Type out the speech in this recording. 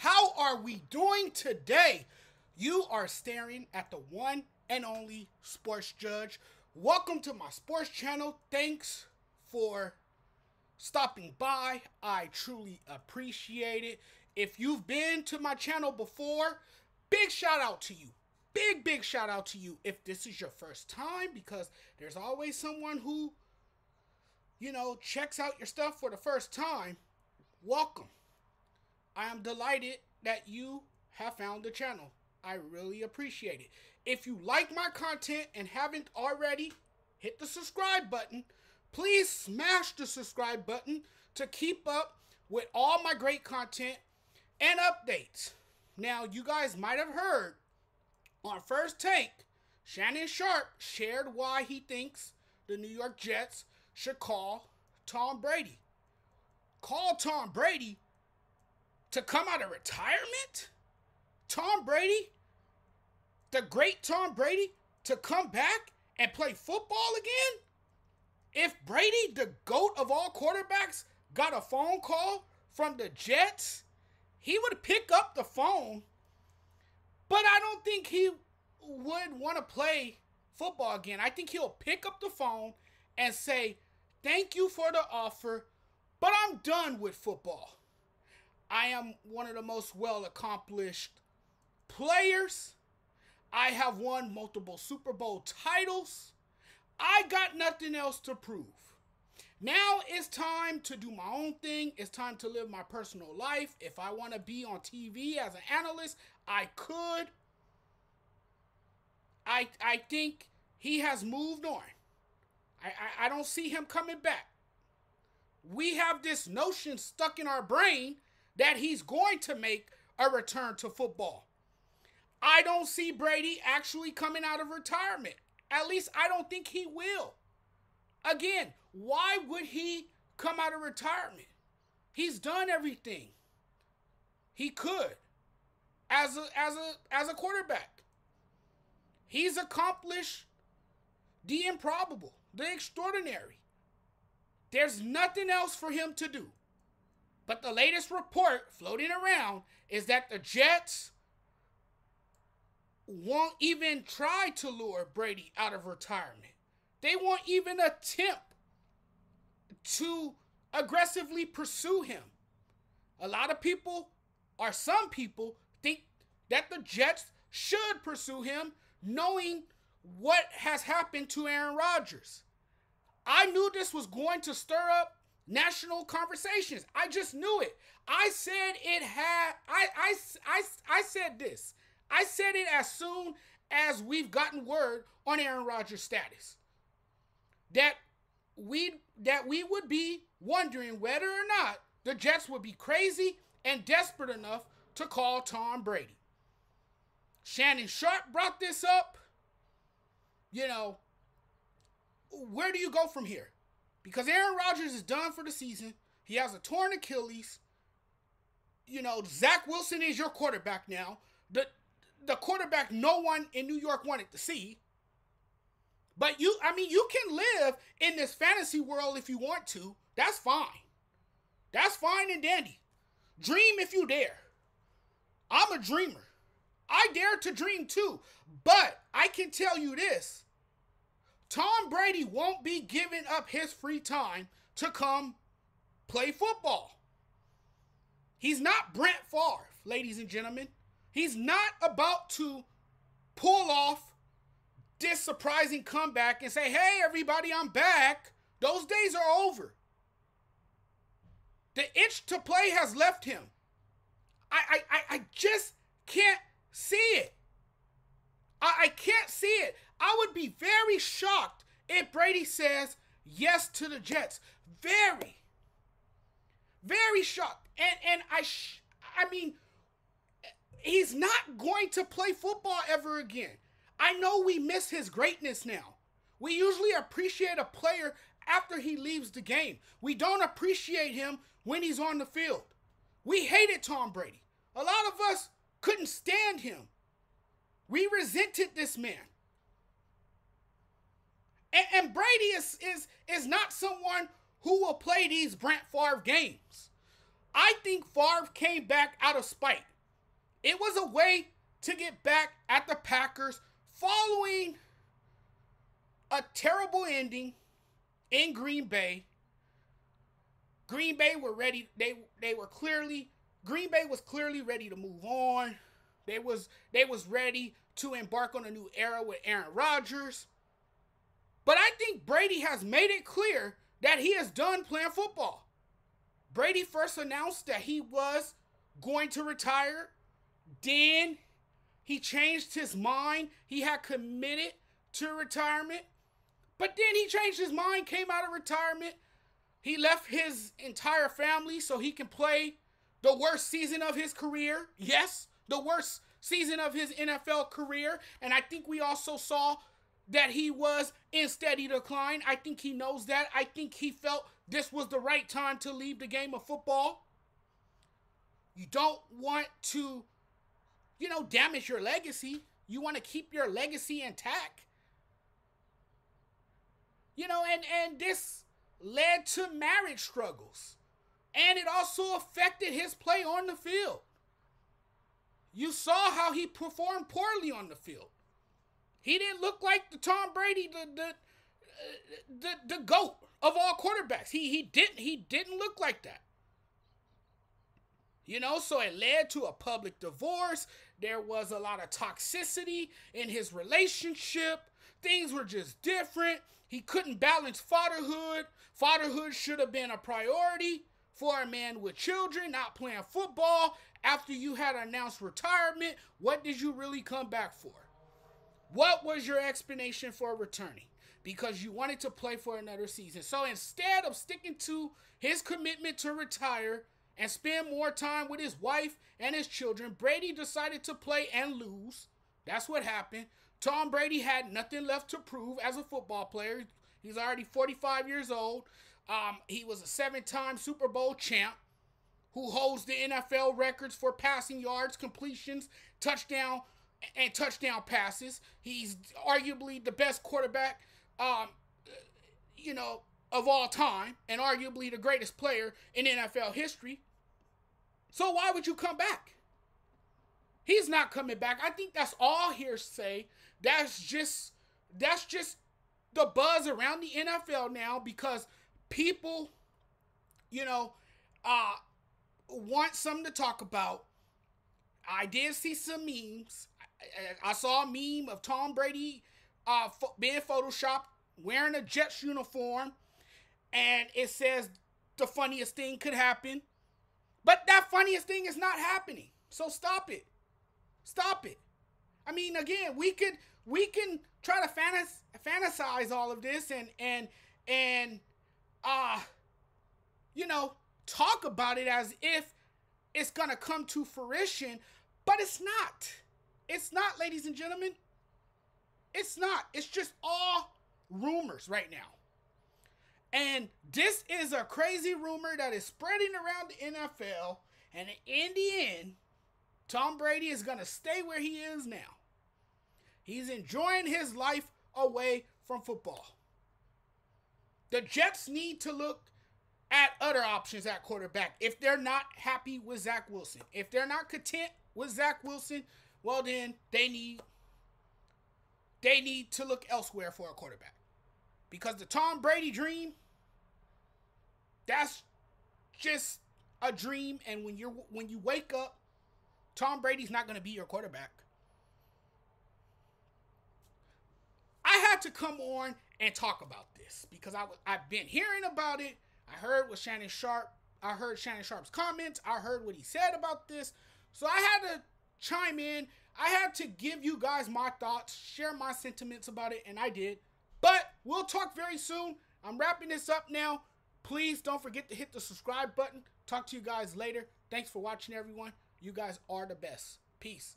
How are we doing today? You are staring at the one and only Sports Judge. Welcome to my sports channel. Thanks for stopping by. I truly appreciate it. If you've been to my channel before, big shout out to you. Big shout out to you if this is your first time, because there's always someone who, checks out your stuff for the first time. Welcome. I am delighted that you have found the channel. I really appreciate it. If you like my content and haven't already, hit the subscribe button. Please smash the subscribe button to keep up with all my great content and updates. Now, you guys might have heard on First Take, Shannon Sharp shared why he thinks the New York Jets should call Tom Brady. Call Tom Brady to come out of retirement? Tom Brady, the great Tom Brady, to come back and play football again? If Brady, the GOAT of all quarterbacks, got a phone call from the Jets, he would pick up the phone, but I don't think he would want to play football again. I think he'll pick up the phone and say, thank you for the offer, but I'm done with football. I am one of the most well-accomplished players. I have won multiple Super Bowl titles. I got nothing else to prove. Now it's time to do my own thing. It's time to live my personal life. If I want to be on TV as an analyst, I could. I think he has moved on. I don't see him coming back. We have this notion stuck in our brain that he's going to make a return to football. I don't see Brady actually coming out of retirement. At least I don't think he will. Again, why would he come out of retirement? He's done everything he could as a quarterback. He's accomplished the improbable, the extraordinary. There's nothing else for him to do. But the latest report floating around is that the Jets won't even try to lure Brady out of retirement. They won't even attempt to aggressively pursue him. A lot of people, or some people, think that the Jets should pursue him, knowing what has happened to Aaron Rodgers. I knew this was going to stir up national conversations. I just knew it. I said it had. I said this. I said it as soon as we've gotten word on Aaron Rodgers' status. That we would be wondering whether or not the Jets would be crazy and desperate enough to call Tom Brady. Shannon Sharp brought this up. Where do you go from here? Because Aaron Rodgers is done for the season. He has a torn Achilles. Zach Wilson is your quarterback now. The quarterback no one in New York wanted to see. But you can live in this fantasy world if you want to. That's fine. That's fine and dandy. Dream if you dare. I'm a dreamer. I dare to dream too. But I can tell you this. Tom Brady won't be giving up his free time to come play football. He's not Brent Favre, ladies and gentlemen. He's not about to pull off this surprising comeback and say, hey, everybody, I'm back. Those days are over. The itch to play has left him. I just can't see it. I can't see it. I would be very shocked if Brady says yes to the Jets. Very shocked. And I mean, he's not going to play football ever again. I know we miss his greatness now. We usually appreciate a player after he leaves the game. We don't appreciate him when he's on the field. We hated Tom Brady. A lot of us couldn't stand him. We resented this man. And Brady is not someone who will play these Brent Favre games. I think Favre came back out of spite. It was a way to get back at the Packers following a terrible ending in Green Bay. Green Bay were ready. Green Bay was clearly ready to move on. They was ready to embark on a new era with Aaron Rodgers. But I think Brady has made it clear that he is done playing football. Brady first announced that he was going to retire. Then he changed his mind. He had committed to retirement. But then he changed his mind, came out of retirement. He left his entire family so he can play the worst season of his career. Yes, the worst season of his NFL career. And I think we also saw that he was in steady decline. I think he knows that. I think he felt this was the right time to leave the game of football. You don't want to, damage your legacy. You want to keep your legacy intact. And this led to marriage struggles. And it also affected his play on the field. You saw how he performed poorly on the field. He didn't look like the Tom Brady, the GOAT of all quarterbacks. He didn't look like that. So it led to a public divorce. There was a lot of toxicity in his relationship. Things were just different. He couldn't balance fatherhood. Fatherhood should have been a priority for a man with children, not playing football. After you had announced retirement, what did you really come back for? What was your explanation for returning? Because you wanted to play for another season. So instead of sticking to his commitment to retire and spend more time with his wife and his children, Brady decided to play and lose. That's what happened. Tom Brady had nothing left to prove as a football player. He's already 45 years old. He was a 7-time Super Bowl champ who holds the NFL records for passing yards, completions, touchdown passes. He's arguably the best quarterback, of all time, and arguably the greatest player in NFL history. So why would you come back? He's not coming back. I think that's all hearsay. That's just the buzz around the NFL now because people, want something to talk about. I did see some memes. I saw a meme of Tom Brady being photoshopped, wearing a Jets uniform, and it says the funniest thing could happen. But that funniest thing is not happening. So stop it. Stop it. I mean, again, we can try to fantasize all of this and talk about it as if it's gonna come to fruition, but it's not. It's not, ladies and gentlemen. It's not. It's just all rumors right now. And this is a crazy rumor that is spreading around the NFL, and in the end, Tom Brady is going to stay where he is now. He's enjoying his life away from football. The Jets need to look at other options at quarterback if they're not happy with Zach Wilson. If they're not content with Zach Wilson, well then they need to look elsewhere for a quarterback. Because the Tom Brady dream, that's just a dream, and when you wake up, Tom Brady's not going to be your quarterback. I had to come on and talk about this because I've been hearing about it. I heard what Shannon Sharpe. I heard Shannon Sharpe's comments. I heard what he said about this. So I had to chime in. I had to give you guys my thoughts, share my sentiments about it, and I did. But we'll talk very soon. I'm wrapping this up now. Please don't forget to hit the subscribe button. Talk to you guys later. Thanks for watching, everyone. You guys are the best. Peace.